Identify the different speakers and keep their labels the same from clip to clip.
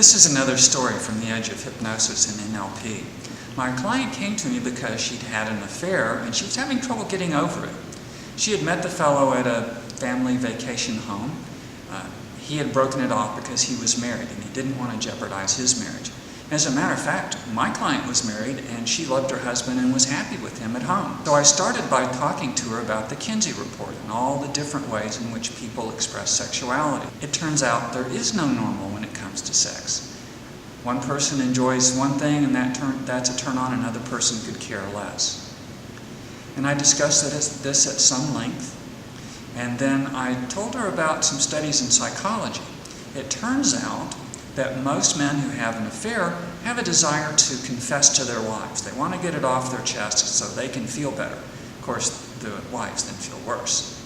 Speaker 1: This is another story from the edge of hypnosis and NLP. My client came to me because she'd had an affair and she was having trouble getting over it. She had met the fellow at a family vacation home. He had broken it off because he was married and he didn't want to jeopardize his marriage. As a matter of fact, my client was married and she loved her husband and was happy with him at home. So I started by talking to her about the Kinsey Report and all the different ways in which people express sexuality. It turns out there is no normal when it comes to sex. One person enjoys one thing and that's a turn on, another person could care less. And I discussed this at some length, and then I told her about some studies in psychology. It turns out that most men who have an affair have a desire to confess to their wives. They want to get it off their chest so they can feel better. Of course, the wives then feel worse.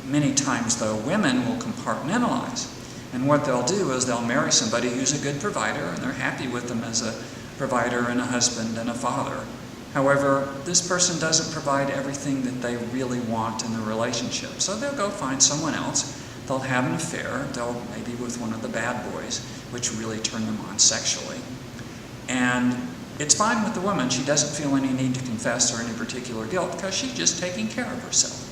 Speaker 1: Many times, though, women will compartmentalize. And what they'll do is they'll marry somebody who's a good provider, and they're happy with them as a provider and a husband and a father. However, this person doesn't provide everything that they really want in the relationship. So they'll go find someone else. They'll have an affair. They'll maybe with one of the bad boys, which really turn them on sexually. And it's fine with the woman. She doesn't feel any need to confess or any particular guilt because she's just taking care of herself.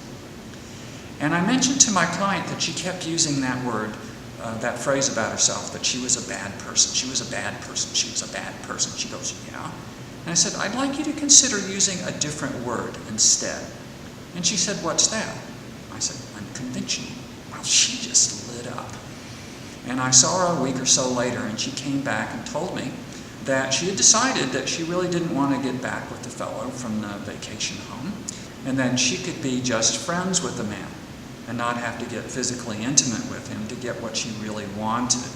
Speaker 1: And I mentioned to my client that she kept using that word, that phrase about herself, that she was a bad person. She was a bad person. She was a bad person. She goes, yeah. And I said, I'd like you to consider using a different word instead. And she said, what's that? I said, unconventional. Well, she just lit up. And I saw her a week or so later, and she came back and told me that she had decided that she really didn't want to get back with the fellow from the vacation home, and then she could be just friends with the man and not have to get physically intimate with him to get what she really wanted.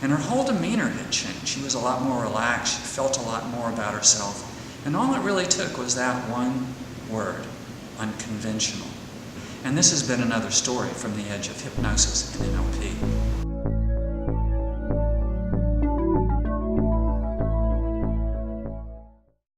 Speaker 1: And her whole demeanor had changed. She was a lot more relaxed. She felt a lot more about herself. And all it really took was that one word, unconventional. And this has been another story from the edge of hypnosis and NLP.